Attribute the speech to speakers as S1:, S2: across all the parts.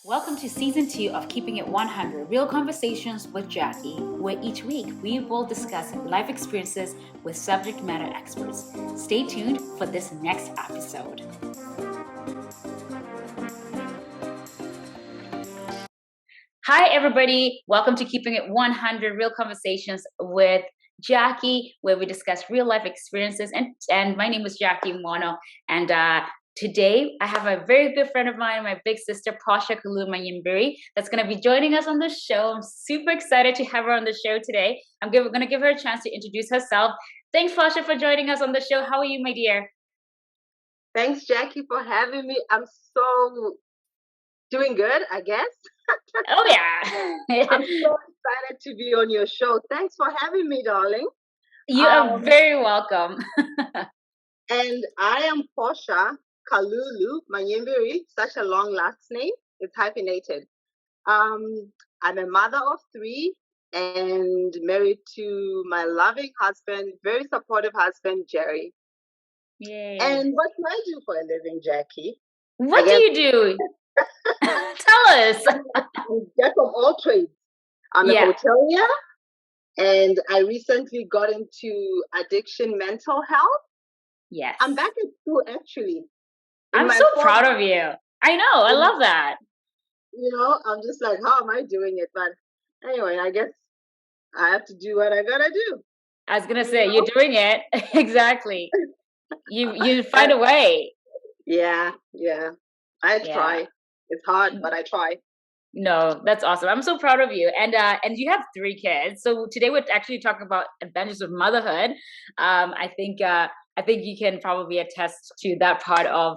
S1: Welcome to Season 2 of Keeping It 100 Real Conversations with Jacqui, where each week we will discuss life experiences with subject matter experts. Stay tuned for this next episode. Hi, everybody. Welcome to Keeping It 100 Real Conversations with Jacqui, where we discuss real life experiences. And my name is Jacqui Mono. And today, I have a very good friend of mine, my big sister, Portia Kalulu-Manyimbiri, that's going to be joining us on the show. I'm super excited to have her on the show today. I'm going to give her a chance to introduce herself. Thanks, Portia, for joining us on the show. How are you, my dear?
S2: Thanks, Jacqui, for having me. I'm so doing good, I guess.
S1: Oh, yeah.
S2: I'm so excited to be on your show. Thanks for having me, darling.
S1: You are very welcome.
S2: And I am Portia Kalulu-Manyimbiri, such a long last name. It's hyphenated. I'm a mother of 3 and married to my loving husband, very supportive husband, Jerry.
S1: Yay.
S2: And what do I do for a living, Jacqui?
S1: What do you do? Tell us.
S2: I'm jack of all trades. I'm a hotelier, and I recently got into addiction mental health.
S1: Yes.
S2: I'm back at school, actually.
S1: I'm so proud of you. I know. I love that.
S2: You know, I'm just like, how am I doing it? But anyway, I guess I have to do what I gotta do.
S1: I was gonna say, you're doing it. Exactly. You find a way.
S2: Yeah. I try. It's hard, but I try.
S1: No, that's awesome. I'm so proud of you. And you have 3 kids. So today we're actually talking about adventures of motherhood. I think you can probably attest to that part of,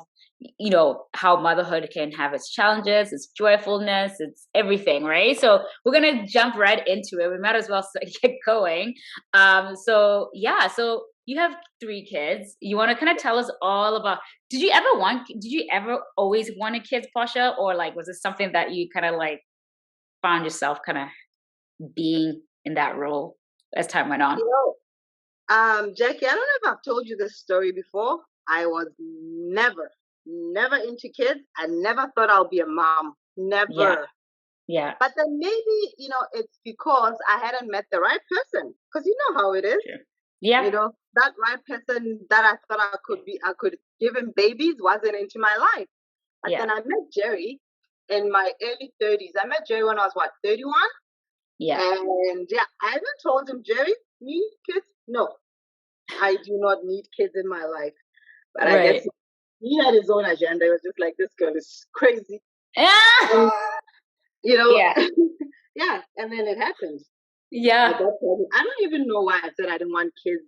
S1: you know, how motherhood can have its challenges, its joyfulness, it's everything, right? So we're gonna jump right into it. We might as well get going. So you have 3 kids. You want to kind of tell us all about, did you ever always want kids, Portia? Or like, was it something that you kind of like found yourself kind of being in that role as time went on?
S2: Jacqui, I don't know if I've told you this story before. I was never into kids. I never thought I'll be a mom. Never.
S1: Yeah.
S2: But then maybe, you know, it's because I hadn't met the right person. Because you know how it is.
S1: Sure. Yeah.
S2: You know, that right person that I thought I could give him babies wasn't into my life. But then I met Jerry in my early 30s. I met Jerry when I was, 31?
S1: Yeah.
S2: And I even told him, Jerry, me, kids? No, I do not need kids in my life. But I guess he had his own agenda. It was just like, this girl is crazy. And, you know, and then it happened.
S1: Yeah.
S2: I don't even know why I said I didn't want kids,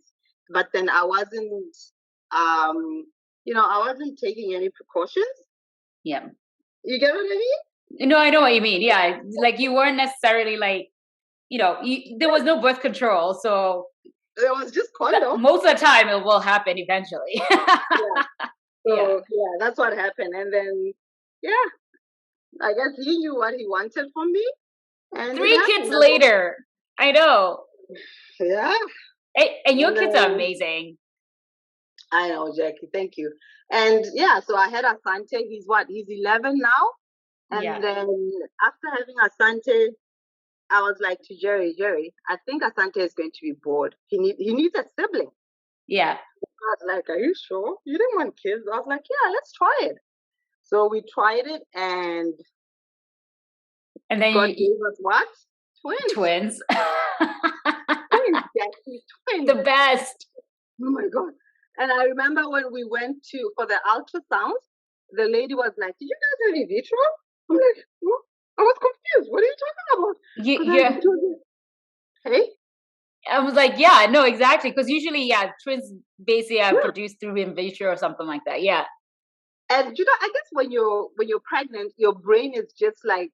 S2: but then I wasn't, I wasn't taking any precautions.
S1: Yeah.
S2: You get what I mean?
S1: No, I know what you mean. Yeah. Like you weren't necessarily like, you know, there was no birth control. So
S2: it was just condom.
S1: Most of the time it will happen eventually.
S2: So that's what happened. And then, I guess he knew what he wanted from me. And
S1: 3 kids later. I know.
S2: Yeah.
S1: And your kids are amazing.
S2: I know, Jacqui. Thank you. And so I had Asante. He's 11 now. And then after having Asante, I was like to Jerry, I think Asante is going to be bored. He needs a sibling.
S1: Yeah.
S2: I was like, are you sure? You didn't want kids? I was like, yeah, let's try it. So we tried it, and
S1: then
S2: God gave us what? Twins.
S1: Twins,
S2: Jacqui, twins.
S1: The best.
S2: Oh my God. And I remember when we went for the ultrasound, the lady was like, did you guys have in vitro? I'm like, what? I was confused. What are you talking about? Hey?
S1: I was like, no, exactly. Because usually, twins basically are produced through in vitro or something like that. Yeah.
S2: And you know, I guess when you're pregnant, your brain is just like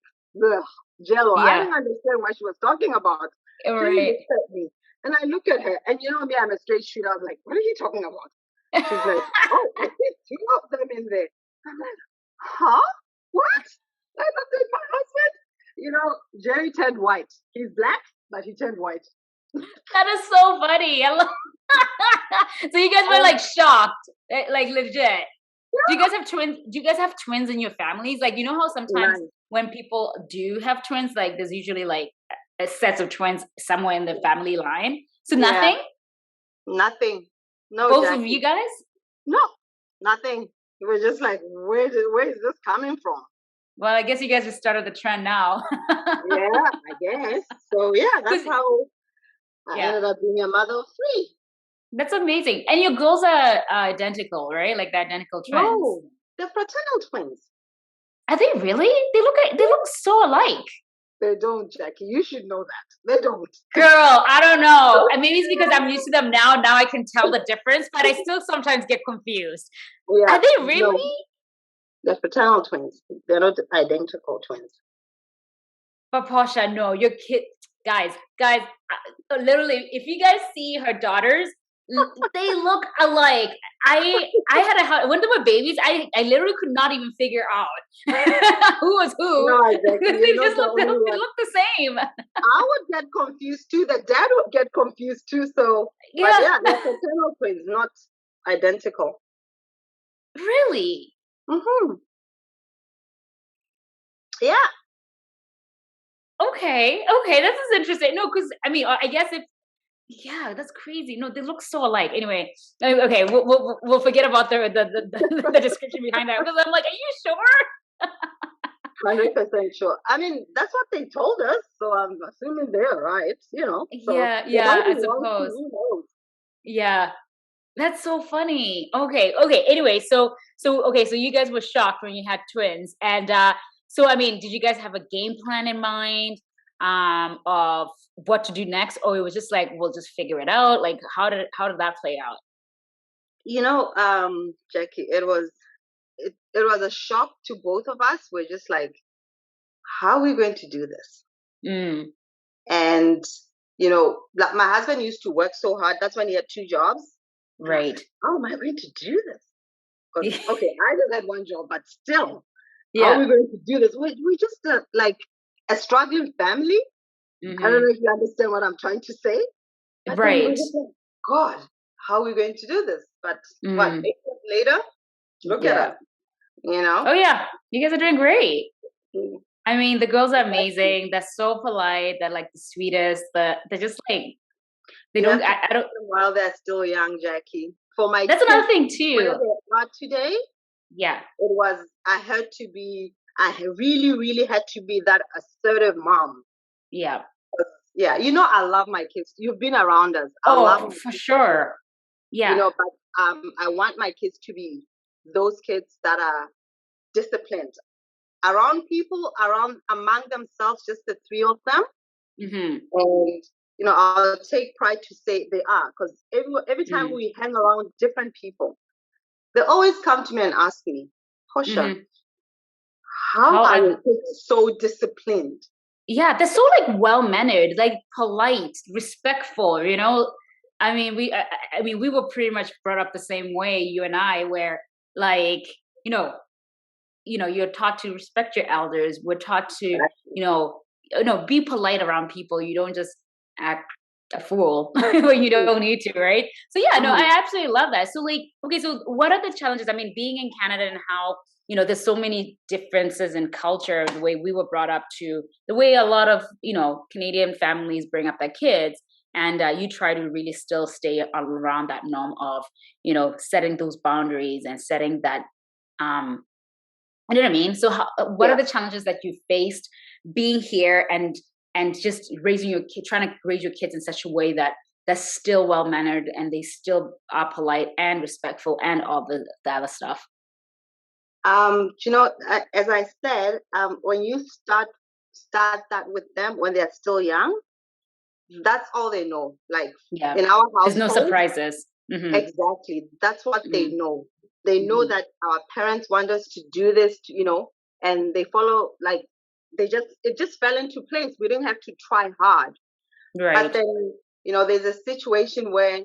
S2: jello.
S1: Yeah.
S2: I didn't understand what she was talking about.
S1: Right.
S2: She looked at me, and I look at her, and you know me, I'm a straight shooter. I was like, what are you talking about? She's like, oh, I see 2 of them in there. I'm like, huh? What? I looked at my husband. You know, Jerry turned white. He's black, but he turned white.
S1: That is so funny. I love So you guys were like shocked, like legit. Do you guys have twins? Do you guys have twins in your families? Like, you know how sometimes when people do have twins, like there's usually like a sets of twins somewhere in the family line. So nothing?
S2: Nothing. No,
S1: Both
S2: Jacqui.
S1: of you guys?
S2: No, nothing. We were just like, where is this coming from?
S1: Well, I guess you guys just started the trend now.
S2: Yeah, I guess. So yeah, that's how I ended up being a mother of 3.
S1: That's amazing. And your girls are identical, right? Like the identical twins.
S2: No, they're fraternal twins.
S1: Are they really? They look so alike.
S2: They don't, Jacqui. You should know that. They don't.
S1: Girl, I don't know. And maybe it's because I'm used to them now. Now I can tell the difference, but I still sometimes get confused. Yeah, are they really?
S2: No, they're fraternal twins. They're not identical twins.
S1: But Portia, no, your kids, guys, literally, if you guys see her daughters, they look alike. I had when they were babies, I literally could not even figure out who was who.
S2: No, exactly.
S1: They just look the same.
S2: I would get confused too. The dad would get confused too. So yeah, they're fraternal twins, not identical.
S1: Really?
S2: Mm-hmm. Yeah.
S1: Okay, this is interesting. No, because I mean, I guess that's crazy. No, they look so alike. Anyway, okay, we'll forget about the description behind that because I'm like, are you
S2: sure? 100% sure. I mean, that's what they told us, so I'm assuming they're right. You know. So
S1: yeah, I suppose. Yeah, that's so funny. Okay. Anyway, so you guys were shocked when you had twins, and so I mean, did you guys have a game plan in mind? Of what to do next, or it was just like we'll just figure it out? Like how did that play out?
S2: You know, Jacqui, it was a shock to both of us. We're just like, how are we going to do this? And you know, like my husband used to work so hard. That's when he had 2 jobs.
S1: Right.
S2: Like, how am I going to do this? Okay, I just had 1 job, but still, how are we going to do this? We just like a struggling family. I don't know if you understand what I'm trying to say. But right. Like, God, how are we going to do this? But what, 8 months later, look at us. You know?
S1: Oh yeah, you guys are doing great. I mean, the girls are amazing. They're so polite. They're like the sweetest. They're just like they don't. I don't.
S2: While they're still young, Jacqui. For my
S1: that's another thing too.
S2: Not today.
S1: Yeah.
S2: It was. I really, really had to be that assertive mom.
S1: Yeah.
S2: Yeah, you know, I love my kids. You've been around us. I love
S1: for sure. Yeah.
S2: You know, but I want my kids to be those kids that are disciplined around people, among themselves, just the 3 of them. And you know, I'll take pride to say they are, because every time we hang around different people, they always come to me and ask me, Portia, how are your kids so disciplined?
S1: Yeah, they're so like well-mannered, like polite, respectful, you know? I mean, we were pretty much brought up the same way, you and I, where like, you know, you're taught to respect your elders. We're taught to, you know, be polite around people. You don't just act a fool when you don't need to, right? So yeah, no, I absolutely love that. So like, okay, so what are the challenges? I mean, being in Canada and how, you know, there's so many differences in culture, the way we were brought up to the way a lot of, you know, Canadian families bring up their kids. And you try to really still stay around that norm of, you know, setting those boundaries and setting that, you know what I mean? So what are the challenges that you faced being here and just raising your kid, trying to raise your kids in such a way that they're still well-mannered and they still are polite and respectful and all the other stuff?
S2: You know, as I said, when you start that with them when they're still young, that's all they know. Like in our household,
S1: there's no surprises.
S2: Exactly. That's what they know. They know that our parents want us to do this, you know, and they follow, like, it just fell into place. We didn't have to try hard.
S1: Right.
S2: But then, you know, there's a situation where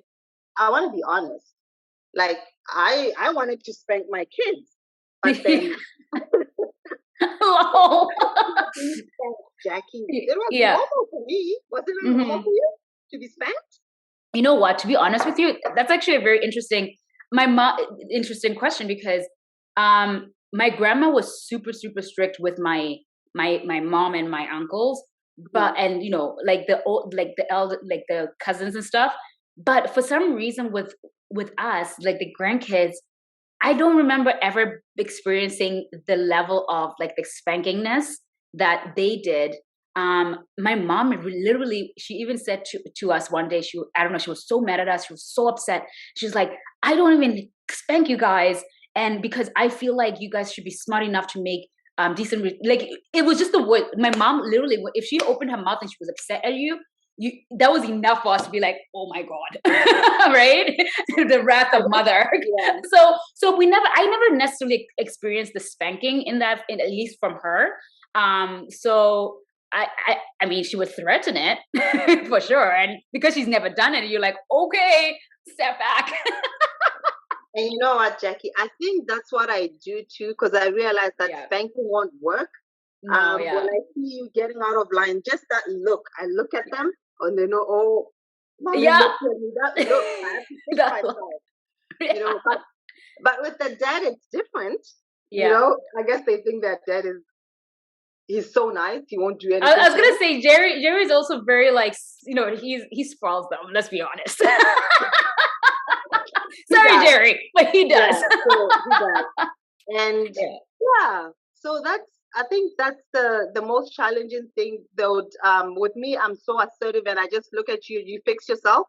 S2: I want to be honest. Like, I wanted to spank my kids, but then Jacqui, it was normal for me. Was it normal for you to be spanked?
S1: You know what? To be honest with you, that's actually a very interesting question because my grandma was super, super strict with my my mom and my uncles, but and like the old, like the elder, like the cousins and stuff. But for some reason with us, like the grandkids, I don't remember ever experiencing the level of like the spankingness that they did. My mom literally, she even said to us one day, I don't know, she was so mad at us, she was so upset. She's like, I don't even spank you guys, and because I feel like you guys should be smart enough to make decent, like it was just the word. My mom literally, if she opened her mouth and she was upset at you, that was enough for us to be like, oh my god, right? The wrath of mother.
S2: Yeah.
S1: So I never necessarily experienced the spanking at least from her. So I mean, she would threaten it for sure, and because she's never done it, you're like, okay, step back.
S2: And you know what, Jacqui? I think that's what I do too, because I realize that spanking won't work.
S1: No,
S2: When I see you getting out of line, just that look, I look at them and they know, oh, mommy looked at me. That look, I have to fix myself. But with the dad, it's different. I guess they think that dad he's so nice, he won't do anything.
S1: I was gonna say Jerry's also very like, he spoils them. Let's be honest. Sorry, Jerry, but he does.
S2: Yeah, so he does. And so I think that's the most challenging thing though. With me, I'm so assertive and I just look at you, you fix yourself.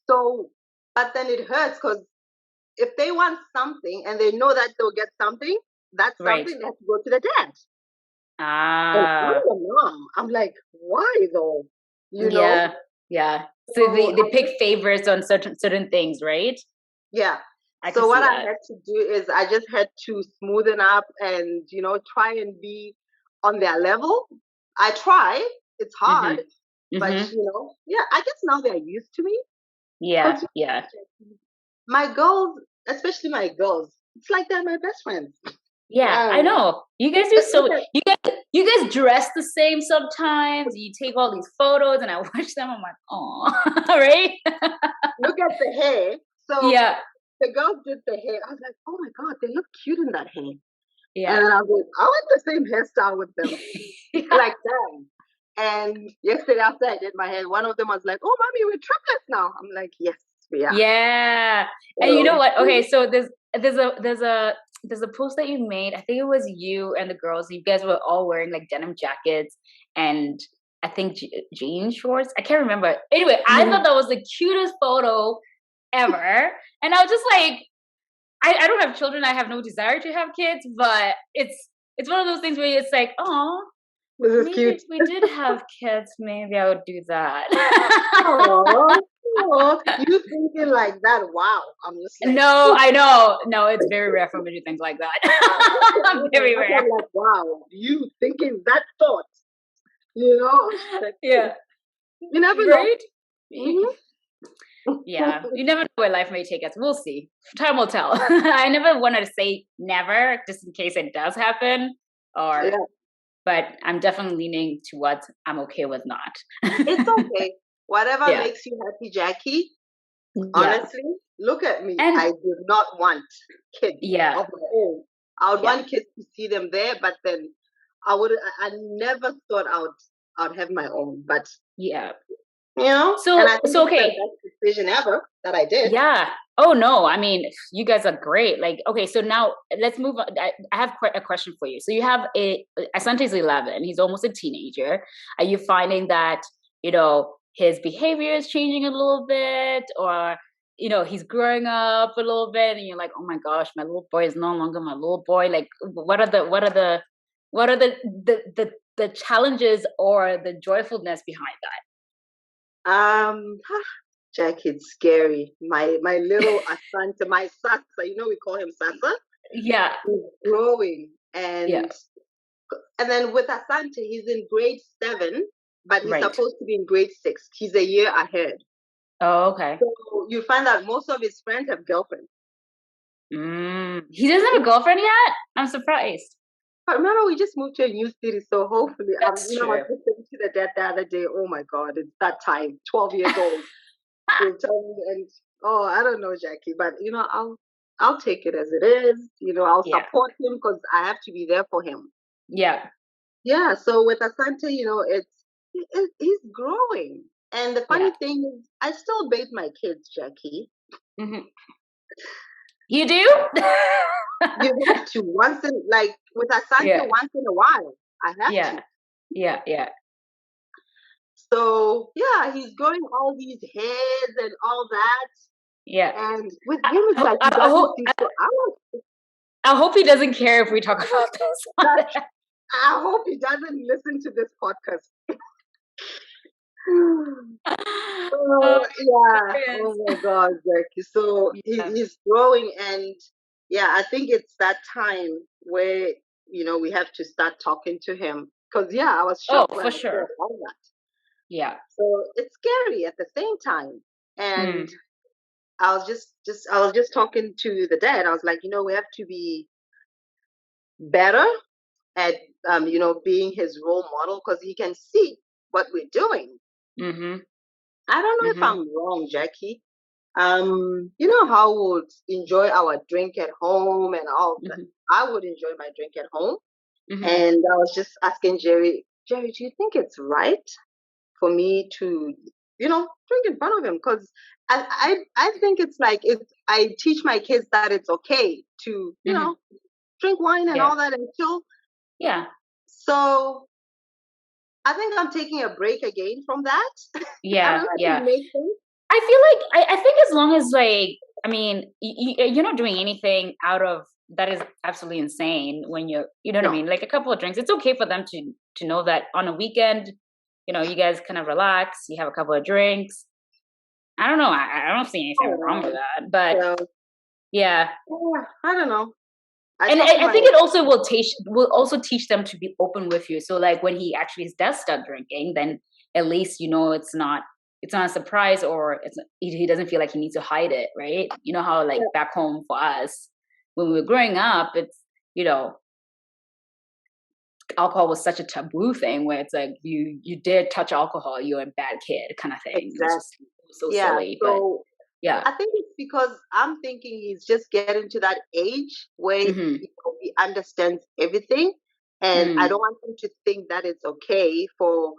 S2: So, but then it hurts because if they want something and they know that they'll get something, that's something that has to go to the dad. And I'm the mom. I'm like, why though?
S1: Yeah. So they pick favorites on certain things, right?
S2: Yeah. So what I had to do is I just had to smoothen up and, try and be on their level. I try. It's hard. But, I guess now they're used to me.
S1: Yeah.
S2: My girls, especially my girls, it's like they're my best friends.
S1: Yeah, I know. You guys do so. You guys dress the same sometimes. You take all these photos, and I watch them. I'm like, oh, right.
S2: Look at the hair. So the girls did the hair. I was like, oh my god, they look cute in that hair. Yeah. And I was like, I want the same hairstyle with them, like them. And yesterday after I did my hair, one of them was like, oh, mommy, we're triplets now. I'm like, yes, we are.
S1: Yeah. And you know what? Okay, so there's a post that you made. I think it was you and the girls. You guys were all wearing like denim jackets and I think jean shorts. I can't remember. Anyway, I thought that was the cutest photo ever. And I was just like, I don't have children. I have no desire to have kids, but it's one of those things where it's like, oh, maybe cute. If we did have kids, maybe I would do that.
S2: You thinking like that? Wow, I'm just like,
S1: no, I know. No, it's very rare for me to think like that. Very rare.
S2: I'm like, wow, you thinking that thought?
S1: Yeah.
S2: You never know.
S1: Right? Yeah, you never know where life may take us. We'll see. Time will tell. I never wanted to say never, just in case it does happen. But I'm definitely leaning towards I'm okay with not.
S2: It's okay. Whatever makes you happy, Jacqui. Honestly, look at me. I do not want kids of my own. I would want kids to see them there, but then I never thought I'd have my own. But so and I think it's the best decision ever that I did.
S1: Yeah. Oh no, I mean, you guys are great. Like, okay, so now let's move on. I have a question for you. So you have Asante's 11. He's almost a teenager. Are you finding that, his behavior is changing a little bit, or, he's growing up a little bit and you're like, oh my gosh, my little boy is no longer my little boy. Like, what are the challenges or the joyfulness behind that?
S2: Jacqui, it's scary. My little Asante, my Sasa, we call him Sasa.
S1: Yeah.
S2: He's growing. And then with Asante, he's in grade 7, but he's supposed to be in grade 6. He's a year ahead.
S1: Oh, okay.
S2: So you find out most of his friends have girlfriends.
S1: He doesn't have a girlfriend yet? I'm surprised.
S2: But remember, we just moved to a new city, so hopefully, I was
S1: true.
S2: listening to the dad the other day. Oh my God, it's that time, 12 years old. He'll tell me, and I don't know, Jacqui, but I'll take it as it is. I'll support him because I have to be there for him.
S1: Yeah.
S2: yeah, so with Asante, he's growing. And the
S1: Yeah.
S2: funny thing is, I still bathe my kids, Jacqui.
S1: Hmm. You do?
S2: You have to with Asante
S1: Yeah.
S2: once in a while. I have
S1: Yeah.
S2: to.
S1: Yeah. Yeah.
S2: So yeah, he's growing all these hairs and all that.
S1: Yeah.
S2: And with
S1: I,
S2: him, it's
S1: I,
S2: like he
S1: I
S2: doesn't
S1: hope
S2: see. So
S1: I hope he doesn't care if we talk about
S2: I,
S1: this.
S2: I hope he doesn't listen to this podcast.
S1: Oh,
S2: Oh yeah.
S1: goodness.
S2: Oh my God, Jackie. So
S1: Yeah.
S2: he's growing, and yeah, I think it's that time where we have to start talking to him because yeah, I was
S1: Oh,
S2: shocked when
S1: for
S2: I saw
S1: sure.
S2: all that.
S1: Yeah.
S2: So it's scary at the same time. And
S1: Mm.
S2: I was just talking to the dad. I was like, we have to be better at being his role model because he can see what we're doing.
S1: Mm-hmm.
S2: I don't know if
S1: Mm-hmm.
S2: I'm wrong, Jackie. You know how we would enjoy our drink at home and all that.
S1: Mm-hmm.
S2: I would enjoy my drink at home.
S1: Mm-hmm.
S2: And I was just asking Jerry, do you think it's right for me to, drink in front of him? Because I think it's like if I teach my kids that it's okay to,
S1: Mm-hmm.
S2: drink wine and
S1: Yeah.
S2: all that and chill.
S1: Yeah.
S2: So I think I'm taking a break again from that. I don't
S1: Yeah.
S2: know if it
S1: Yeah.
S2: makes sense.
S1: I feel like I think as long as like I mean you're not doing anything out of that is absolutely insane when you know what I
S2: No.
S1: mean, like a couple of drinks, it's okay for them to know that on a weekend, you guys kind of relax, you have a couple of drinks. I don't know, I don't see anything wrong with that, but
S2: So,
S1: yeah.
S2: yeah, I don't know. I
S1: And
S2: talked to
S1: I
S2: my
S1: think it also will teach them to be open with you. So like when he actually does start drinking, then at least it's not a surprise, or he doesn't feel like he needs to hide it, right? You know how like back home for us when we were growing up, it's you know alcohol was such a taboo thing where it's like you dare touch alcohol, you're a bad kid kind of thing.
S2: exactly.
S1: It was so
S2: Yeah.
S1: silly, but
S2: So
S1: yeah.
S2: I think it's because I'm thinking he's just getting to that age where
S1: Mm-hmm.
S2: he understands everything. And I
S1: Mm.
S2: don't want him to think that it's okay for,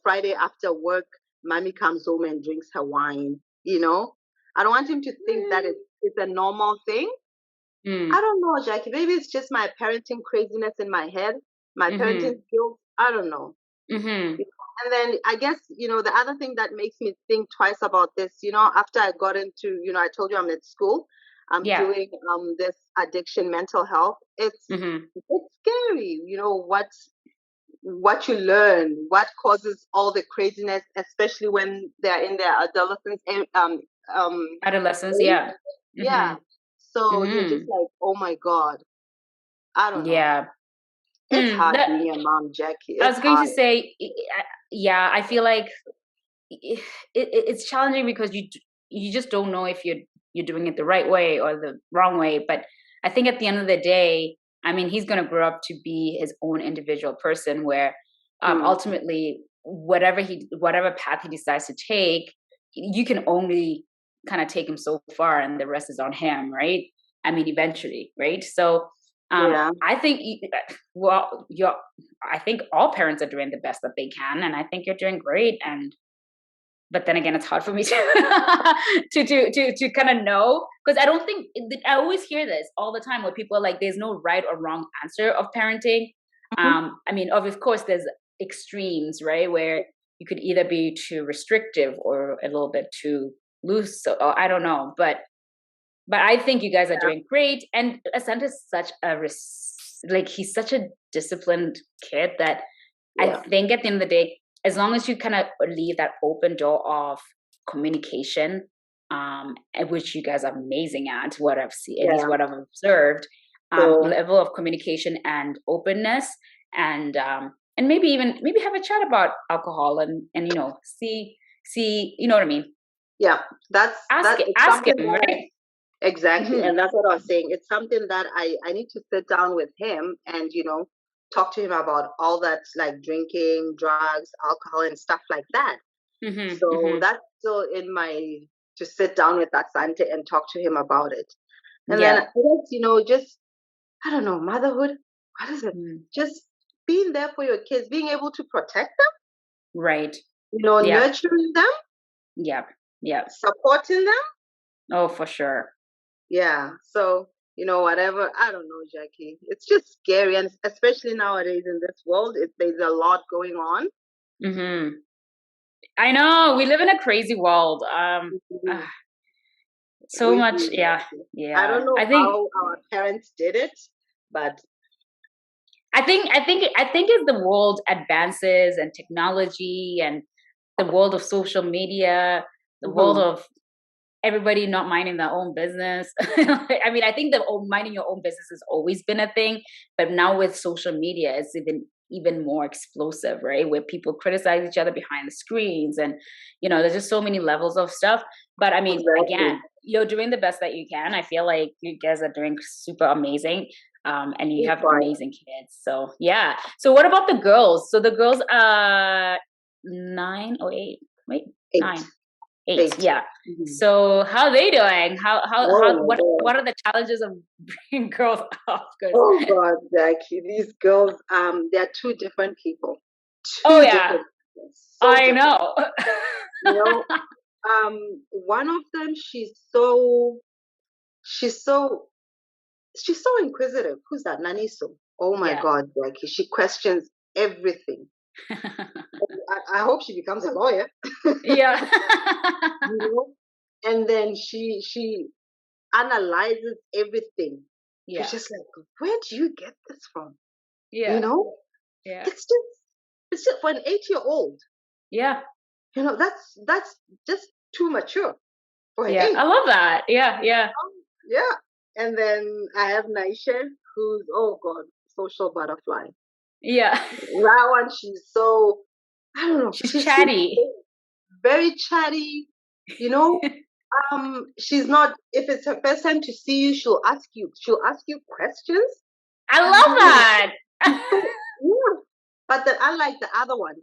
S2: Friday after work, mommy comes home and drinks her wine, I don't want him to think that it's a normal thing. I
S1: Mm.
S2: don't know, Jackie. Maybe it's just my parenting craziness in my head, my parenting
S1: Mm-hmm.
S2: skills. I don't know.
S1: Mm-hmm.
S2: And then I guess, the other thing that makes me think twice about this, after I got into, I told you I'm at school, I'm
S1: Yeah.
S2: doing this addiction mental health.
S1: Mm-hmm.
S2: It's scary, what you learn, what causes all the craziness, especially when they're in their adolescence
S1: Adolescence,
S2: age.
S1: yeah.
S2: Yeah.
S1: Mhm.
S2: So you're just
S1: Mhm.
S2: like, oh my God, I don't know.
S1: Yeah.
S2: It's hard
S1: That
S2: being a mom, Jackie.
S1: I
S2: It's
S1: was going to
S2: hard.
S1: say, yeah. I feel like it's challenging because you just don't know if you're doing it the right way or the wrong way. But I think at the end of the day, I mean, he's going to grow up to be his own individual person, where
S2: Mm.
S1: ultimately whatever path he decides to take, you can only kind of take him so far, and the rest is on him, right? I mean, eventually, right? So
S2: Yeah.
S1: I think well you're I think all parents are doing the best that they can, and I think you're doing great. And but then again, it's hard for me to to kind of know, because I don't think I always hear this all the time where people are like, "There's no right or wrong answer of parenting."
S2: Mhm.
S1: I mean, of course, there's extremes, right, where you could either be too restrictive or a little bit too loose. So I don't know, but I think you guys are doing great. And Ascent is such like he's such a disciplined kid that I
S2: Yeah.
S1: think at the end of the day, as long as you kind of leave that open door of communication, at which you guys are amazing at, what I've seen, at least
S2: Yeah.
S1: what I've observed,
S2: So
S1: level of communication and openness, and maybe have a chat about alcohol, and see you know what I mean.
S2: yeah, that's
S1: Ask
S2: that. It's
S1: ask
S2: something
S1: him,
S2: that I
S1: right?
S2: exactly,
S1: Hmm.
S2: and that's what I was saying. It's something that I need to sit down with him and talk to him about all that, like drinking, drugs, alcohol, and stuff like that.
S1: Hmm.
S2: So
S1: Hmm.
S2: that's still in my to sit down with Asante and talk to him about it. And then I
S1: Yeah.
S2: guess, just I don't know, motherhood. What is it?
S1: Mm.
S2: Just being there for your kids, being able to protect them,
S1: Right.
S2: nurturing them, supporting them.
S1: Oh, for sure.
S2: Yeah. So, whatever, I don't know, Jacqui. It's just scary. And especially nowadays in this world, there's a lot going on.
S1: Mm-hmm. I know. We live in a crazy world. So
S2: We
S1: much.
S2: do.
S1: Yeah.
S2: I don't know
S1: I think
S2: how our parents did it, but
S1: I think as the world advances and technology and the world of social media, the world of everybody not minding their own business. I mean, I think that minding your own business has always been a thing, but now with social media, it's even more explosive, right? Where people criticize each other behind the screens, and there's just so many levels of stuff. But I mean, again, you're doing the best that you can. I feel like you guys are doing super amazing. And you have amazing kids. So yeah. So what about the girls? So the girls are 9 or 8. Wait,
S2: 8.
S1: 9. 8. Yeah. So how are they doing? What are the challenges of bringing girls up?
S2: Oh God, Jacqui, these girls, they're 2 different people.
S1: Different people. So
S2: I
S1: know.
S2: One of them, she's so inquisitive. Who's that? Naniso. Oh my God, Jacqui, she questions everything. I hope she becomes a lawyer.
S1: Yeah.
S2: And then she analyzes everything.
S1: Yeah.
S2: She's just like, where do you get this from?
S1: Yeah.
S2: Yeah. It's just for an 8-year-old.
S1: Yeah.
S2: That's just too mature for an 8.
S1: I love that. Yeah. Yeah.
S2: Yeah. And then I have Naisha, who's, oh God, social butterfly.
S1: Yeah.
S2: That one, she's so, I don't know.
S1: She's chatty.
S2: Very chatty. She's not, if it's her first time to see you, she'll ask you questions.
S1: I love that.
S2: Yeah. But then unlike the other one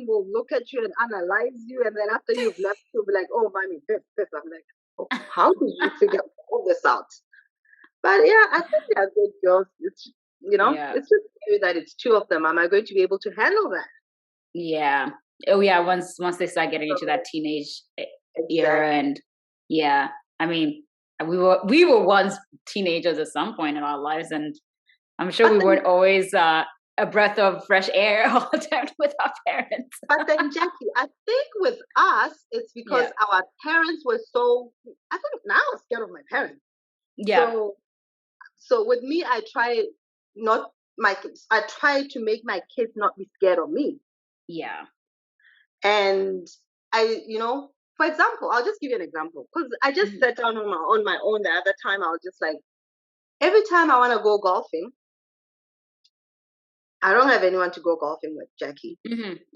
S2: will look at you and analyze you, and then after you've left, she'll be like, oh, mommy, this. I'm like, oh, how did you figure all this out? But yeah, I think they are good girls. It's, it's just scary that it's 2 of them. Am I going to be able to handle that?
S1: Yeah. Oh yeah. Once they start getting into that teenage era, and I mean, we were once teenagers at some point in our lives, and I'm sure we weren't always a breath of fresh air all the time with our parents.
S2: But then, Jacqui, I think with us, it's because our parents were so. I think now I'm scared of my parents.
S1: Yeah.
S2: So with me, I try to make my kids not be scared of me.
S1: Yeah.
S2: And for example, I'll just give you an example, because I just sat down on my own the other time. I was just like, every time I want to go golfing, I don't have anyone to go golfing with, Jacqui. And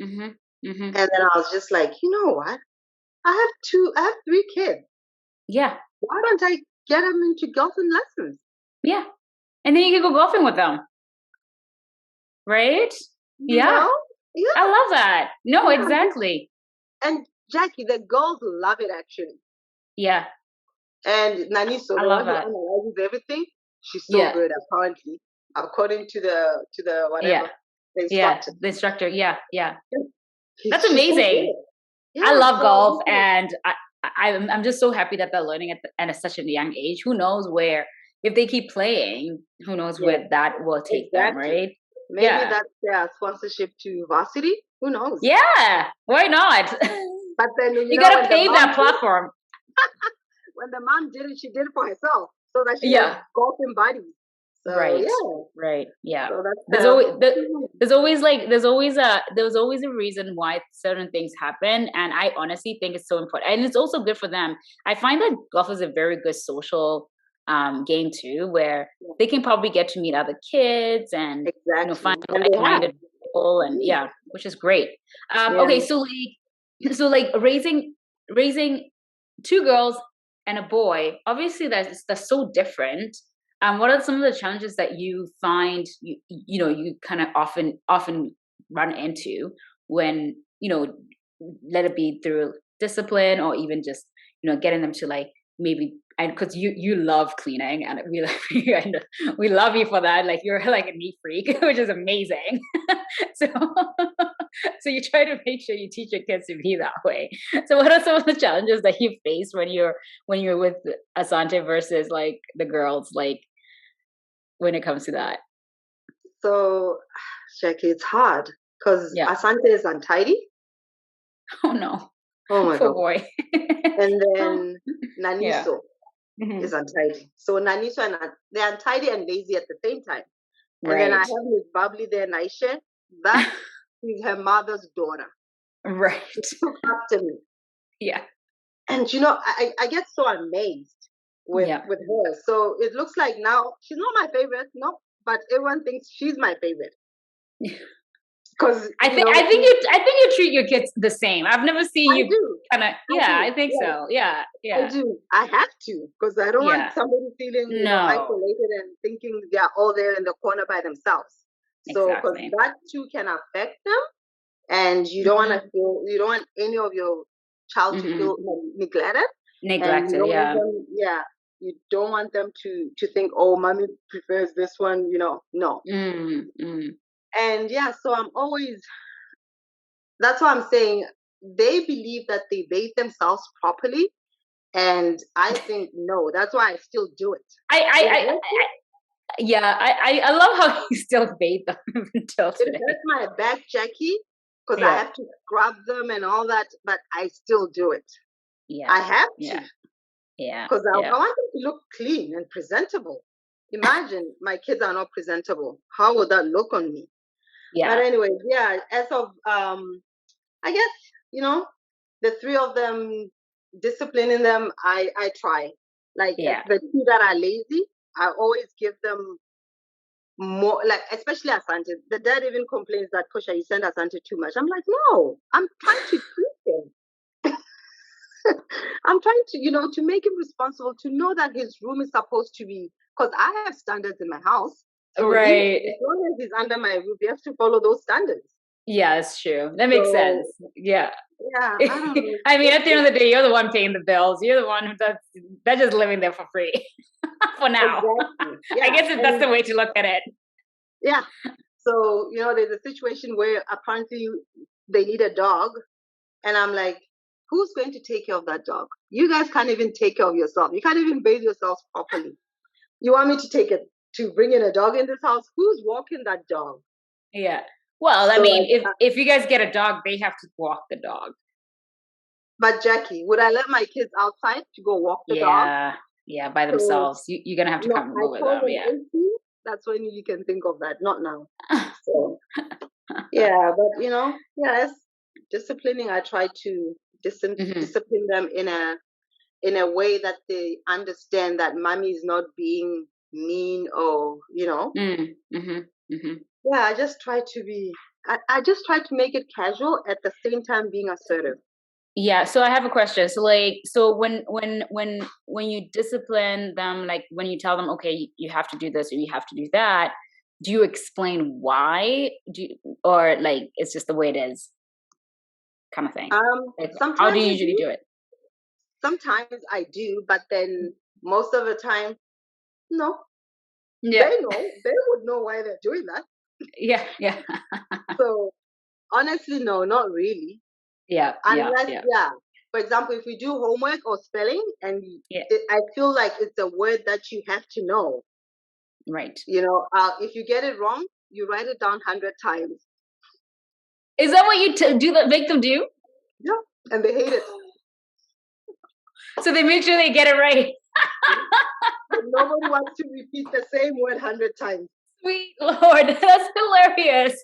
S2: then I was just like, you know what? I have 3 kids.
S1: Yeah.
S2: Why don't I get them into golfing lessons?
S1: Yeah. And then you can go golfing with them. Right? Yeah.
S2: Yeah.
S1: I love that. No, exactly.
S2: And Jacqui, the girls love it actually.
S1: Yeah.
S2: And Naniso, the one who analyzes everything, she's so good apparently, according to the whatever. The instructor.
S1: The instructor. Yeah. That's
S2: She's
S1: amazing.
S2: So
S1: I love golf, and I'm just so happy that they're learning at such a young age. Who knows where, if they keep playing, who knows where that will take them, right?
S2: Maybe that's their sponsorship to varsity. Who knows?
S1: Yeah, why not?
S2: But then
S1: you gotta pave that platform.
S2: When the mom did it, she did it for herself, so that she has golfing buddies. So,
S1: Right. Yeah.
S2: So
S1: there's always a reason why certain things happen, and I honestly think it's so important, and it's also good for them. I find that golf is a very good social game too, where they can probably get to meet other kids and find like-minded people, and which is great. Okay, so raising 2 girls and a boy, obviously that's so different. What are some of the challenges that you find you kind of often run into when let it be through discipline, or even just getting them to like maybe, and because you love cleaning, and we love you for that. Like, you're like a neat freak, which is amazing. So so you try to make sure you teach your kids to be that way. So what are some of the challenges that you face when you're with Asante versus like the girls, like when it comes to that?
S2: So, Jacqui, it's hard because
S1: Yeah.
S2: Asante is untidy.
S1: Oh no.
S2: Oh my
S1: Poor
S2: God.
S1: boy.
S2: And then
S1: Yeah.
S2: Naniso
S1: Mhm.
S2: is untidy. So Naniso and they're untidy and lazy at the same time. And then I
S1: Right.
S2: have Miss Bubbly there, Naisha. That is her mother's daughter.
S1: Right.
S2: She took after me.
S1: Yeah.
S2: And I get so amazed with
S1: Yeah.
S2: her. So it looks like now she's not my favorite, no, but everyone thinks she's my favorite. Because
S1: I think you treat your kids the same. I've never seen you
S2: do.
S1: kind of. Yeah, I think
S2: Yes,
S1: so. Yeah. Yeah.
S2: I do. I have to because I don't want
S1: Yeah.
S2: somebody feeling
S1: No.
S2: isolated and thinking they're all there in the corner by themselves. So because
S1: Exactly.
S2: that too can affect them, and you don't want to feel, you don't want any of your child to feel neglected. And you
S1: Neglected.
S2: don't
S1: Yeah.
S2: want them, you don't want them to think, oh, mommy prefers this one, no. And so I'm always, that's why I'm saying they believe that they bathe themselves properly. And I think, no, that's why I still do it.
S1: I love how you still bathe them until today.
S2: It hurts my back, Jacqui, because I have to scrub them and all that, but I still do it.
S1: Yeah.
S2: I have to.
S1: Yeah.
S2: Because I want them to look clean and presentable. Imagine my kids are not presentable. How would that look on me?
S1: Yeah.
S2: But anyway, as of I guess, the three of them, disciplining them, I try. Like the two that are lazy, I always give them more, like especially Asante. The dad even complains that, Portia, you send Asante too much. I'm like, no, I'm trying to treat him. I'm trying to, to make him responsible, to know that his room is supposed to be, because I have standards in my house. So
S1: right.
S2: as long as he's under my roof, you have to follow those standards.
S1: Yeah, it's true. That makes sense. Yeah.
S2: Yeah. I don't know.
S1: I mean, at the end of the day, you're the one paying the bills. You're the one that's just living there for free for now. Exactly. Yeah. I guess that's the way to look at it.
S2: Yeah. So, there's a situation where apparently they need a dog. And I'm like, who's going to take care of that dog? You guys can't even take care of yourself. You can't even bathe yourselves properly. You want me to bring in a dog in this house? Who's walking that dog?
S1: Yeah. Well, I mean, if you guys get a dog, they have to walk the dog.
S2: But Jacqui, would I let my kids outside to go walk the dog?
S1: Yeah, by themselves. So, you're going to have to come over with them. Yeah.
S2: That's when you can think of that, not now. So, but yes, disciplining, I try to discipline them in a way that they understand that mommy is not being mean or I just try to be I just try to make it casual at the same time being assertive.
S1: Yeah, so I have a question. So when you discipline them, like when you tell them, okay, you have to do this or you have to do that, do you explain why? Or like it's just the way it is, kind of thing? How do you usually do it?
S2: Sometimes I do, but then most of the time, no.
S1: Yeah.
S2: They would know why they're doing that.
S1: Yeah.
S2: So honestly, no, not really.
S1: Yeah.
S2: Unless, for example, if we do homework or spelling, and I feel like it's a word that you have to know.
S1: Right.
S2: If you get it wrong, you write it down 100 times.
S1: Is that what you make them do?
S2: Yeah, and they hate it.
S1: So they make sure they get it right.
S2: Nobody wants to repeat the same word 100 times.
S1: Sweet Lord, that's hilarious.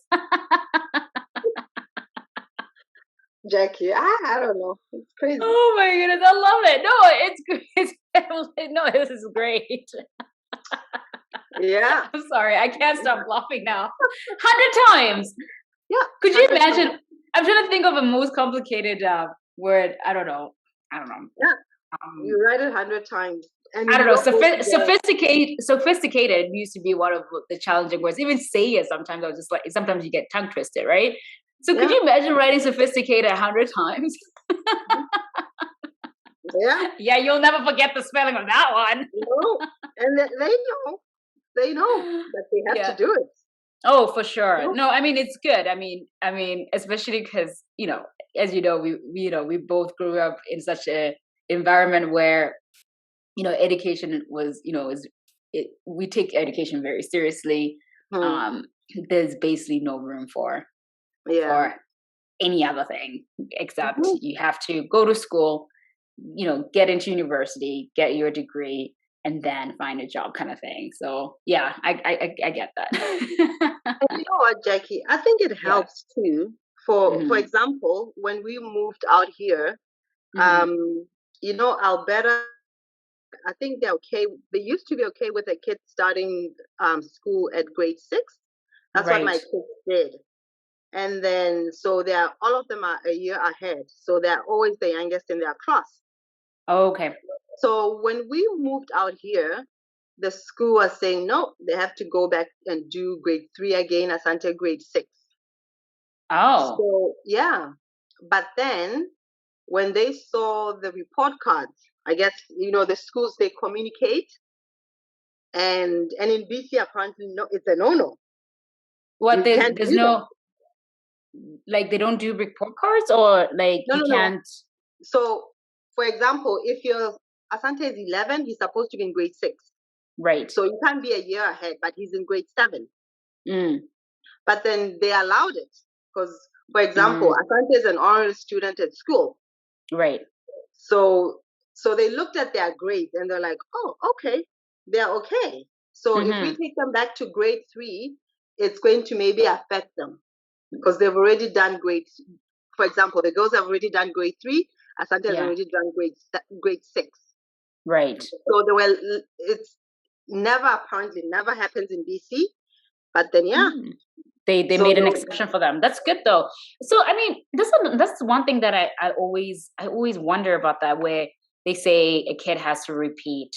S2: Jacqui, I don't know. It's crazy.
S1: Oh my goodness, I love it. No, it's no, this is great.
S2: Yeah.
S1: I'm sorry, I can't stop laughing now. 100 times.
S2: Yeah.
S1: Could you imagine? Times. I'm trying to think of a most complicated word. I don't know.
S2: Yeah. You write it 100 times. And
S1: I don't know. Sophisticated used to be one of the challenging words. Even say it sometimes. I was just like, sometimes you get tongue twisted, right? So could you imagine writing sophisticated 100 times?
S2: Yeah.
S1: Yeah, you'll never forget the spelling of that one.
S2: And they know that they have
S1: Yeah.
S2: to do it.
S1: Oh, for sure.
S2: You know?
S1: No, I mean it's good. I mean, especially because as you know, we both grew up in such a environment where education was we take education very seriously.
S2: Hmm.
S1: There's basically no room for
S2: Yeah.
S1: any other thing except
S2: Mhm.
S1: you have to go to school, get into university, get your degree, and then find a job kind of thing. So yeah, I get that.
S2: And you know what, Jacqui? I think it
S1: Yeah.
S2: helps too. For
S1: Hmm.
S2: example, when we moved out here,
S1: Hmm.
S2: Alberta, I think they're okay. They used to be okay with a kid starting school at grade 6. That's what
S1: Right.
S2: my kids did. And then, so they're all of them are a year ahead. So they're always the youngest in their class.
S1: Okay.
S2: So when we moved out here, the school was saying no, they have to go back and do grade 3 again, Asante grade 6.
S1: Oh.
S2: So yeah, but then when they saw the report cards, I guess the schools they communicate, and in BC apparently no, it's a no.
S1: What,
S2: You can't
S1: there's
S2: do that.
S1: no, like, they don't do report cards, or like
S2: No,
S1: you
S2: no, no.
S1: can't?
S2: So for example, if your Asante is 11, he's supposed to be in grade 6.
S1: Right.
S2: So you can't be a year ahead, but he's in grade 7.
S1: Mm.
S2: But then they allowed it because, for example,
S1: Mm.
S2: Asante is an honor student at school.
S1: Right.
S2: So they looked at their grades and they're like, oh, okay, they're okay. So if we
S1: Hmm.
S2: take them back to grade 3, it's going to maybe affect them because they've already done grade. For example, the girls have already done grade 3. Asante has
S1: Yeah.
S2: already done grade 6.
S1: Right.
S2: So they were. It's apparently never happens in BC, but then yeah.
S1: Mm. They
S2: So
S1: made an exception for them. That's good though. So I mean, that's one thing that I always wonder about, that where they say a kid has to repeat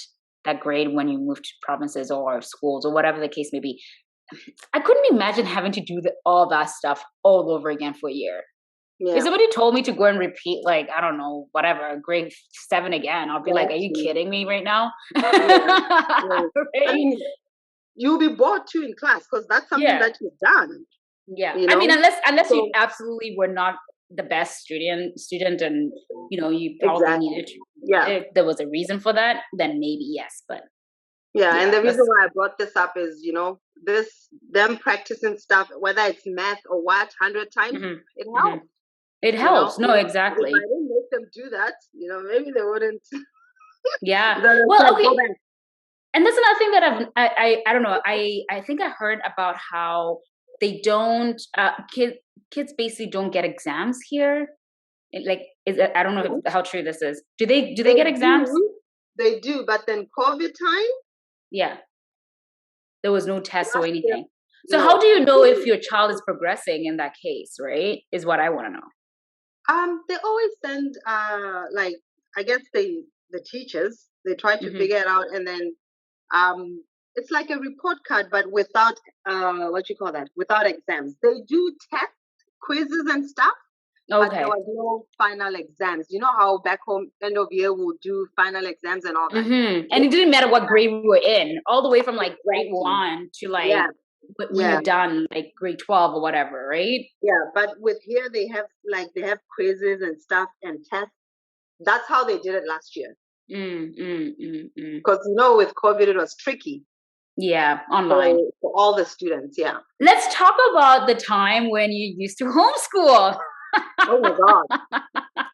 S1: that grade when you move to provinces or schools or whatever the case may be. I couldn't imagine having to do all that stuff all over again for a year. If
S2: yeah,
S1: somebody told me to go and repeat, like, I don't know, whatever, grade 7 again, I'll be like, are you
S2: actually,
S1: kidding me right now?
S2: yeah, yeah. I
S1: Right?
S2: mean, you'll be bored too in class because that's something
S1: Yeah.
S2: that you've done.
S1: Yeah.
S2: You
S1: I mean,
S2: know.
S1: unless you
S2: So
S1: absolutely were not the best student and you probably
S2: exactly.
S1: needed to,
S2: Yeah.
S1: if there was a reason for that, then maybe yes. But
S2: Yeah, and
S1: yeah,
S2: the reason
S1: that's
S2: why I brought this up is, them practicing stuff, whether it's math or what, 100 times,
S1: hmm
S2: it
S1: hmm
S2: helps.
S1: it helps. No,
S2: If I
S1: exactly.
S2: didn't make them do that, maybe they wouldn't.
S1: Yeah.
S2: Then I
S1: Well,
S2: said,
S1: okay.
S2: go back.
S1: And that's another thing that I don't know. I think I heard about how they don't kids basically don't get exams here. Like, I don't know how true this is. Do they get
S2: They
S1: exams?
S2: do, they do, but then COVID time,
S1: Yeah. There was no test or
S2: last year,
S1: anything. So how
S2: no.
S1: do you know if your child is progressing in that case, right? Is what I want to know.
S2: They always send like, I guess the teachers, they try to
S1: Hmm.
S2: figure it out, and then it's like a report card but without what you call that, without exams. They do test quizzes and stuff, but there
S1: Okay.
S2: was no final exams. You know how back home end of year we'll do final exams and all that.
S1: And it didn't matter what grade we were in, all the way from like grade
S2: Exactly.
S1: 1 to like
S2: Yeah,
S1: when
S2: yeah,
S1: you're done, like grade 12 or whatever, right?
S2: yeah. But with here they have quizzes and stuff and tests. That's how they did it last year. Because with COVID it was tricky
S1: Yeah, online.
S2: for all the students. Yeah.
S1: Let's talk about the time when you used to homeschool.
S2: Oh my God.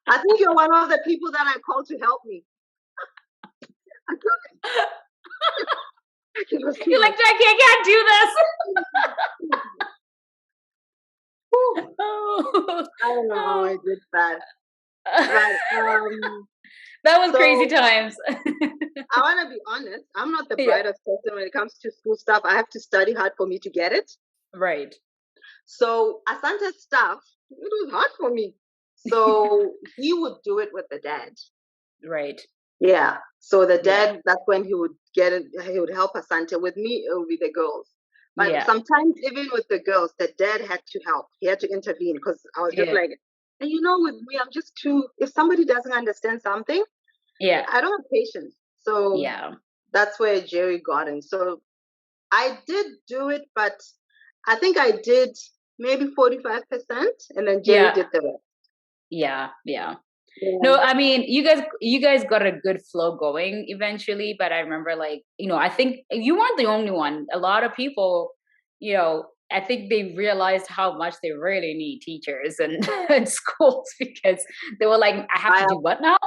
S2: I think you're one of the people that I called to help me. I couldn't. It was too
S1: You're like,
S2: much.
S1: Jacqui, I can't do this.
S2: Whew.
S1: Oh.
S2: I don't know how I did that. But
S1: That was crazy
S2: so
S1: times.
S2: I want to be honest. I'm not the
S1: Yeah,
S2: brightest person when it comes to school stuff. I have to study hard for me to get it.
S1: right.
S2: So Asante's stuff, it was hard for me. So he would do it with the dad.
S1: Right.
S2: Yeah. So the
S1: Yeah.
S2: dad, that's when he would get it. He would help Asante. With me, it would be the girls. But
S1: Yeah.
S2: sometimes even with the girls, the dad had to help. He had to intervene because I was just
S1: Yeah.
S2: like, and with me, I'm just too. If somebody doesn't understand something,
S1: Yeah.
S2: I don't have patience. So
S1: Yeah.
S2: that's where Jerry got in. So I did do it, but I think I did maybe 45%, and then Jerry did the rest.
S1: Yeah.
S2: Yeah.
S1: No, I mean, you guys got a good flow going eventually, but I remember, like, I think you weren't the only one. A lot of people, I think they realized how much they really need teachers and schools, because they were like, I have to do what now?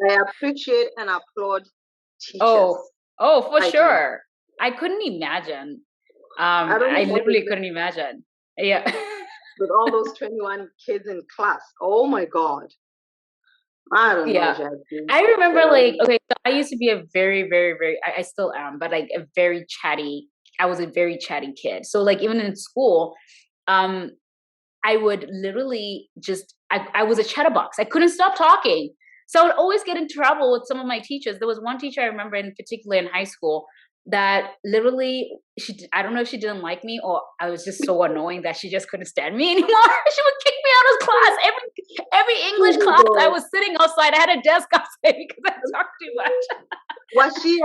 S2: I appreciate and applaud teachers.
S1: Oh, for sure. I couldn't imagine. I literally couldn't imagine. Yeah.
S2: With all those 21 kids in class. Oh my God. I don't know, Jacqui.
S1: I remember, like, okay, so I used to be a very, very, very, I still am, but like a very chatty, I was a very chatty kid. So like even in school, I would literally just, I was a chatterbox. I couldn't stop talking. So I would always get in trouble with some of my teachers. There was one teacher I remember, in particular in high school, that literally, I don't know if she didn't like me or I was just so annoying that she just couldn't stand me anymore. She would kick me out of class. Every English class, I was sitting outside. I had a desk outside because I talked too much.
S2: Was she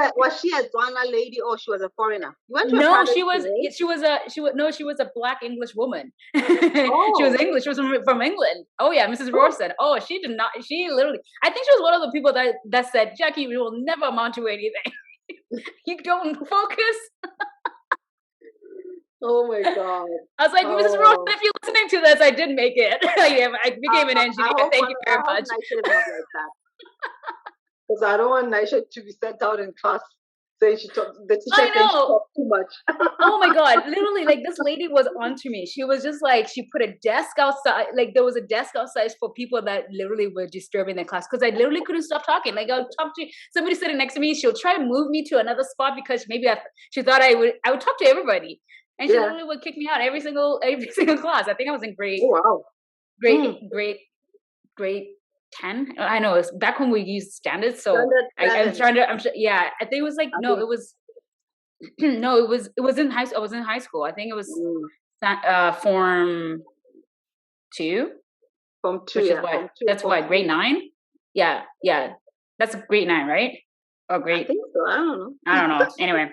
S2: a Zwana lady, or she was a foreigner?
S1: No, she was a Black English woman. She was English. She was from England. Oh yeah, Mrs. Rawson. Oh, she did not. She literally. I think she was one of the people that said, "Jacqui, you will never amount to anything. You don't focus."
S2: Oh my God.
S1: I was like, Mrs. Rawson, if you're listening to this, I did make it. I became an engineer. Thank you very much.
S2: Because I don't want Naisha to be sent out in class saying the teacher
S1: I know.
S2: She talked too much.
S1: Oh my God, literally, like, this lady was onto me. She was just like, she put a desk outside, like there was a desk outside for people that literally were disturbing the class, because I literally couldn't stop talking. Like, I would talk to somebody sitting next to me, she'll try to move me to another spot because maybe she thought I would talk to everybody, and she literally would kick me out every single class. I think I was in grade.
S2: Oh, wow.
S1: Grade 10. I know, it's back when we used standards, so I'm sure, yeah, I think it was like, no, it was no, it was in high school. I was in high school. I think it was form 2.
S2: Form 2,
S1: which is what, that's what, grade 9. Yeah, that's grade 9, right? Or grade,
S2: I think so. I don't know.
S1: Anyway,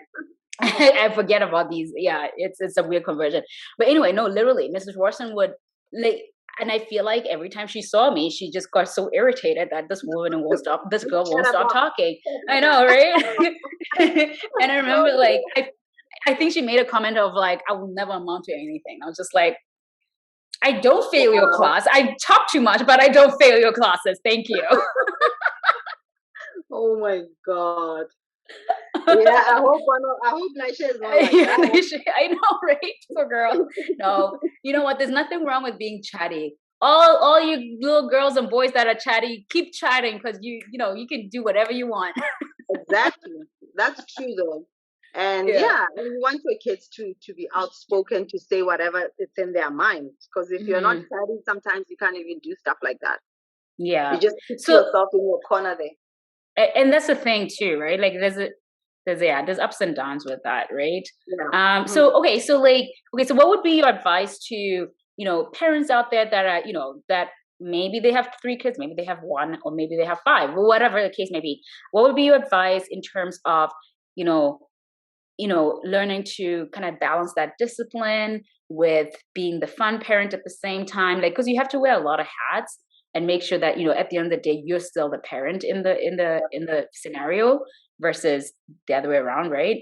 S1: I forget about these. Yeah, it's a weird conversion. But anyway, no, literally, Mrs. Rawson would, like, and I feel like every time she saw me, she just got so irritated that this girl won't stop talking. I know, right? And I remember, like, I think she made a comment of like, I will never amount to anything. I was just like, I don't fail your class. I talk too much, but I don't fail your classes. Thank you.
S2: Oh my God. Yeah, I hope Naisha is not like that.
S1: I know, right? Poor girl. No, you know what? There's nothing wrong with being chatty. All you little girls and boys that are chatty, keep chatting, because you can do whatever you want.
S2: Exactly. That's true though. And and we want your kids to be outspoken, to say whatever is in their mind. Because if you're not chatty, sometimes you can't even do stuff like that.
S1: Yeah.
S2: You just put yourself in your corner there.
S1: And that's the thing too, right? Like there's ups and downs with that, right?
S2: Yeah.
S1: So what would be your advice to, parents out there that are, that maybe they have 3 kids, maybe they have 1, or maybe they have 5, or whatever the case may be. What would be your advice in terms of, learning to kind of balance that discipline with being the fun parent at the same time? Like, because you have to wear a lot of hats and make sure that, at the end of the day, you're still the parent in the scenario versus the other way around, right?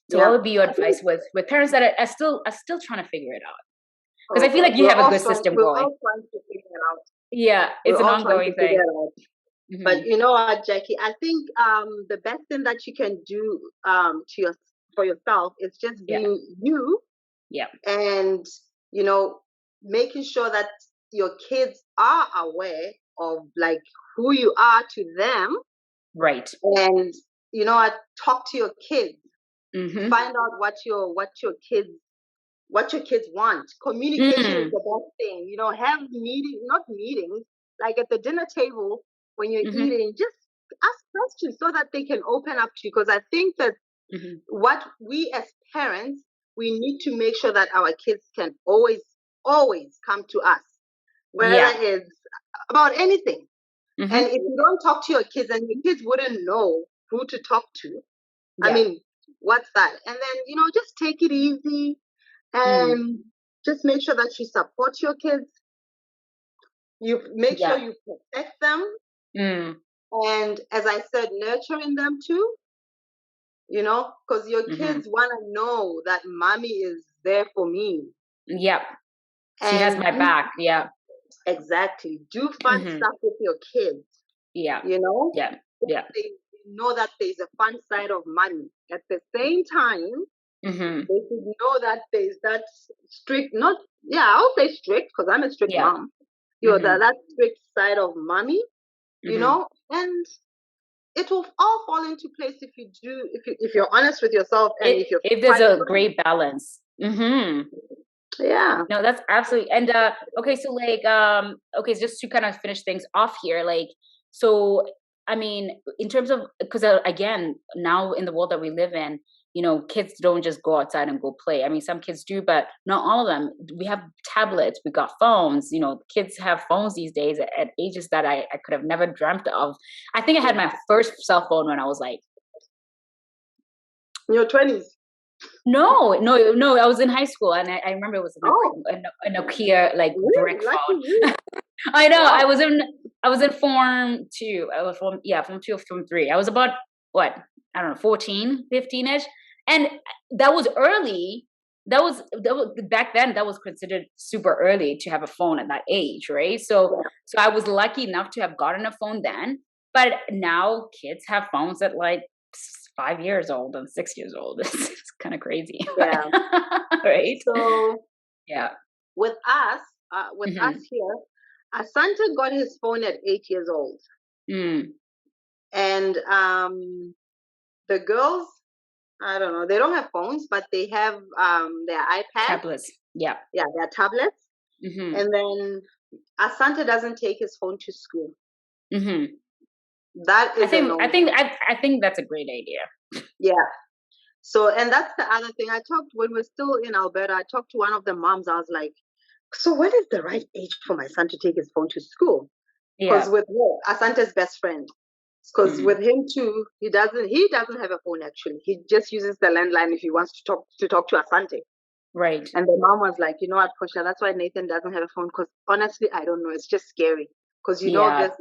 S1: So what would be your advice with parents that are still trying to figure it out? Because I feel like you have a good system going.
S2: We're all trying to figure it out.
S1: Yeah, it's an ongoing thing.
S2: Mm-hmm. But you know what, Jacqui? I think the best thing that you can do for yourself is just being you.
S1: Yeah.
S2: And making sure that your kids are aware of like who you are to them.
S1: Right.
S2: And talk to your kids. Mm-hmm. Find out what your kids want. Communication is the best thing. Have not meetings, like at the dinner table when you're eating, just ask questions so that they can open up to you. Because I think that what we as parents, we need to make sure that our kids can always come to us, whether it's about anything. And if you don't talk to your kids, and your kids wouldn't know who to talk to, I mean, what's that? And then, just take it easy and just make sure that you support your kids. You make sure you protect them. And as I said, nurturing them too, because your kids want to know that mommy is there for me.
S1: Yep. She has my back. Yeah.
S2: Exactly. Do fun stuff with your kids.
S1: Yeah.
S2: Yeah. They know that there's a fun side of money. At the same time, they should know that there's that strict, I'll say strict because I'm a strict mom. That strict side of mommy, and it will all fall into place if you're honest with yourself and if
S1: there's a great balance.
S2: Yeah.
S1: No, that's absolutely. And okay, so just to kind of finish things off here, so I mean, in terms of, because again, now in the world that we live in, kids don't just go outside and go play. I mean, some kids do, but not all of them. We have tablets, we got phones. Kids have phones these days at ages that I could have never dreamt of. I think I had my first cell phone when I was like
S2: in your 20s.
S1: No. I was in high school, and I remember it was a Nokia brick phone. I know. Wow. I was in Form 2. I was Form 2 or Form 3. I was about 14, 15ish, and that was early. That was back then. That was considered super early to have a phone at that age, right? So I was lucky enough to have gotten a phone then. But now kids have phones at 5 years old and 6 years old. It's kind of crazy.
S2: Yeah.
S1: Right.
S2: So with us here, Asante got his phone at 8 years old. And the girls, I don't know, they don't have phones, but they have their iPads.
S1: Tablets. Yeah.
S2: Yeah, their tablets. And then Asante doesn't take his phone to school. That is
S1: I think that's a great idea.
S2: Yeah. So, and that's the other thing. When we're still in Alberta, I talked to one of the moms. I was like, so what is the right age for my son to take his phone to school? Because with Asante's best friend, because with him too, he doesn't have a phone actually. He just uses the landline if he wants to talk to Asante.
S1: Right.
S2: And the mom was like, you know what, Portia, that's why Nathan doesn't have a phone. Because honestly, I don't know. It's just scary. Because there's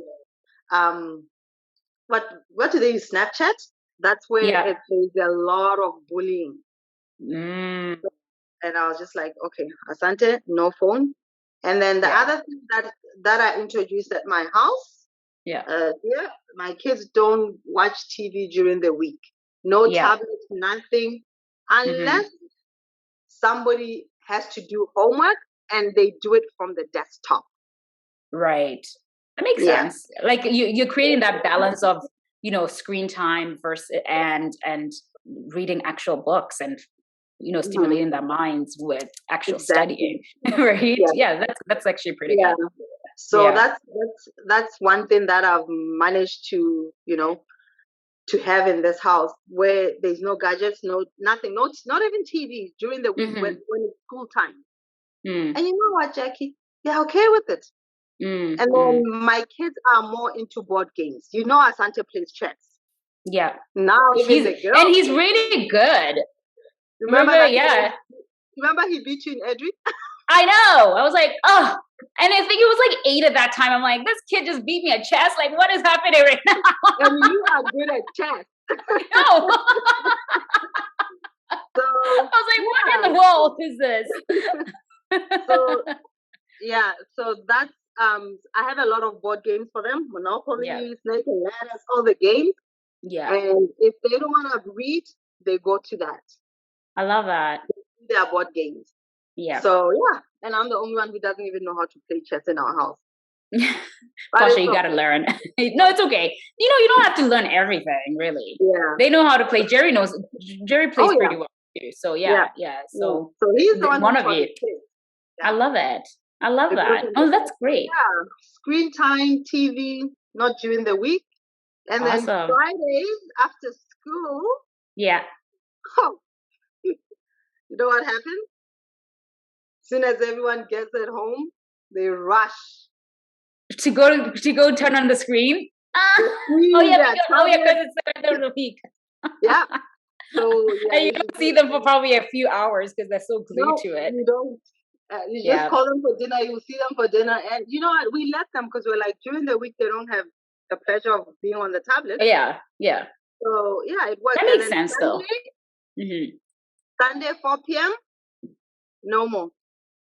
S2: what do they use? Snapchat? That's where there's a lot of bullying. And I was just like, okay, Asante, no phone. And then the other thing that I introduced at my house, my kids don't watch TV during the week. No tablets, nothing, unless somebody has to do homework and they do it from the desktop.
S1: Right. That makes sense. Like you're creating that balance of, screen time versus and reading actual books and, stimulating their minds with actual studying. Right. Yeah. That's actually pretty good.
S2: So that's one thing that I've managed to, to have in this house where there's no gadgets, no nothing, not even TV during the week when it's school time. And you know what, Jacqui? They're okay with it. And then my kids are more into board games. Asante plays chess.
S1: Yeah.
S2: Now
S1: he's really good. Remember
S2: he beat you in Addict?
S1: I know. I was like, oh. And I think it was 8 at that time. I'm like, this kid just beat me at chess. Like, what is happening right now?
S2: And you are good at chess.
S1: No. So I was like, what in the world is this?
S2: So that's I have a lot of board games for them. Monopoly, Snake and Ladders, all the games. Yeah. And if they don't want to read, they go to that.
S1: I love that.
S2: They are board games. Yeah. So and I'm the only one who doesn't even know how to play chess in our house.
S1: Portia, you gotta learn. No, it's okay. You don't have to learn everything, really.
S2: Yeah.
S1: They know how to play. Jerry plays pretty well too. So So
S2: he's the
S1: one of you. I love it. I love that. Oh, that's great.
S2: Yeah. Screen time, TV, not during the week. And then Fridays after school.
S1: Yeah.
S2: Oh, you know what happens? As soon as everyone gets at home, they rush
S1: to go turn on the screen. Oh yeah, because it's the middle of the week.
S2: Yeah. So yeah,
S1: and you don't see them for probably a few hours because they're so glued to it.
S2: You don't. You just call them for dinner. You see them for dinner, and you know what? We let them because we're like during the week they don't have the pleasure of being on the tablet.
S1: Yeah.
S2: So yeah, it works.
S1: That makes sense though.
S2: Sunday 4 p.m. No more.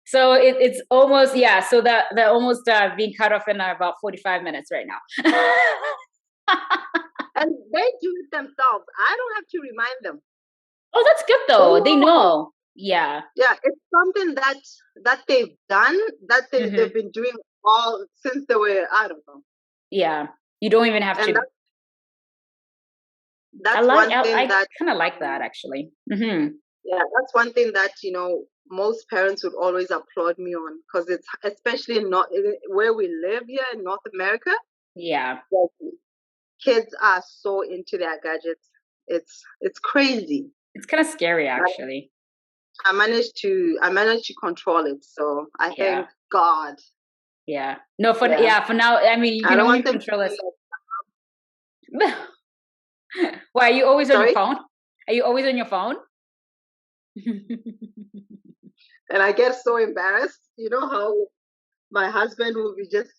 S1: So it's almost So they're almost being cut off in about 45 minutes right now.
S2: And they do it themselves. I don't have to remind them.
S1: Oh, that's good though. They know. Yeah.
S2: Yeah, it's something that they've done, that they've been doing all since they were, I don't know.
S1: Yeah. You don't even have to.
S2: That's one thing
S1: I kind of like that actually.
S2: Yeah, that's one thing that, most parents would always applaud me on, because it's especially not where we live here in North America.
S1: Yeah.
S2: Kids are so into their gadgets. It's crazy.
S1: It's kind of scary actually.
S2: I managed to control it, so I thank God.
S1: Yeah. No, for now, I mean, you can only control it. Why, are you always on your phone? Are you always on your phone?
S2: And I get so embarrassed. You know how my husband will be just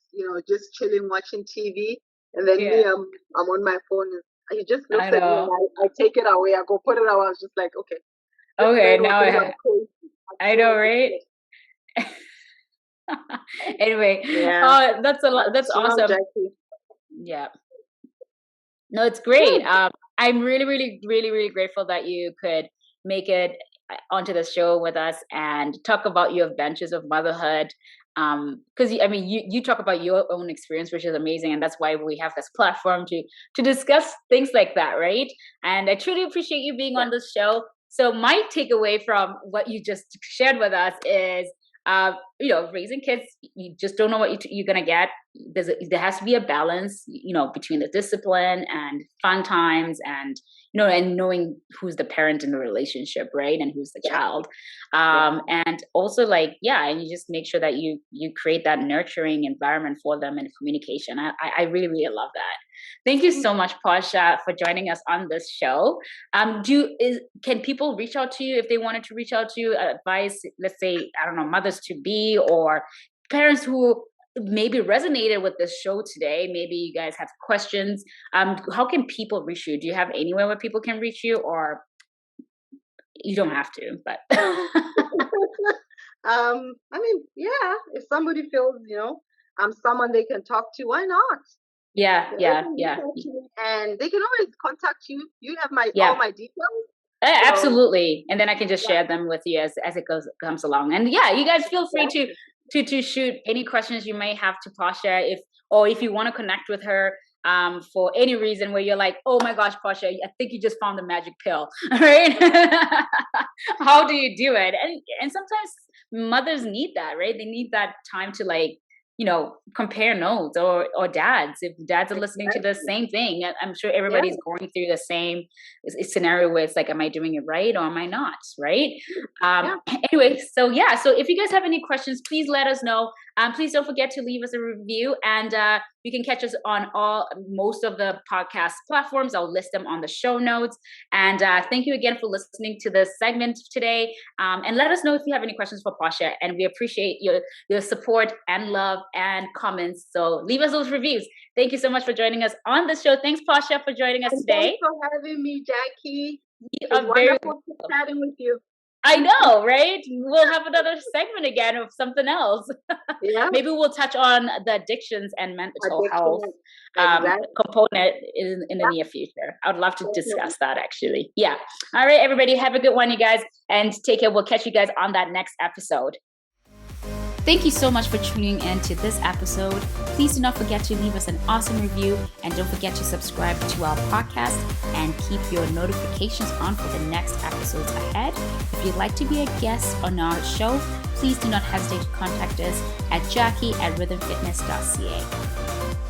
S2: chilling, watching TV, and then me, I'm on my phone. He just looks at me, and I take it away. I go put it away. I was just like, okay.
S1: Okay, now I know, right? Anyway, that's a lot. That's awesome.
S2: Jacqui.
S1: Yeah. No, it's great. I'm really, really, really, really grateful that you could make it onto the show with us and talk about your adventures of motherhood. Because I mean, you talk about your own experience, which is amazing, and that's why we have this platform to discuss things like that, right? And I truly appreciate you being on this show. So my takeaway from what you just shared with us is, raising kids, you just don't know what you're gonna get. There has to be a balance, between the discipline and fun times, and and knowing who's the parent in the relationship, right, and who's the child, and also and you just make sure that you create that nurturing environment for them and communication. I really, really love that. Thank you so much, Portia, for joining us on this show. Can people reach out to you if they wanted to reach out to you, advice, let's say, I don't know, mothers to be or parents who maybe resonated with this show today? Maybe you guys have questions. How can people reach you? Do you have anywhere where people can reach you, or you don't have to? But
S2: I mean, if somebody feels I'm someone they can talk to, why not?
S1: Yeah.
S2: And they can always contact you. You have all my details.
S1: Absolutely. And then I can just share them with you as it comes along. And you guys feel free to shoot any questions you may have to Portia, if you want to connect with her for any reason where you're like, oh my gosh, Portia, I think you just found the magic pill, right? How do you do it? And sometimes mothers need that, right? They need that time to compare notes, or dads. If dads are listening to the same thing, I'm sure everybody's going through the same scenario where it's like, am I doing it right or am I not? Right. Anyway, so if you guys have any questions, please let us know. Please don't forget to leave us a review, and you can catch us on most of the podcast platforms. I'll list them on the show notes. And thank you again for listening to this segment today. And let us know if you have any questions for Portia. And we appreciate your support and love and comments. So leave us those reviews. Thank you so much for joining us on the show. Thanks, Portia, for joining us today.
S2: Thanks for having me, Jacqui. It's wonderful chatting with you.
S1: I know, right? We'll have another segment again of something else. Maybe we'll touch on the addictions and mental health component in the near future. I would love to discuss that, actually. Yeah. All right, everybody. Have a good one, you guys. And take care. We'll catch you guys on that next episode. Thank you so much for tuning in to this episode. Please do not forget to leave us an awesome review, and don't forget to subscribe to our podcast and keep your notifications on for the next episodes ahead. If you'd like to be a guest on our show, please do not hesitate to contact us at Jacqui@rhythmfitness.ca.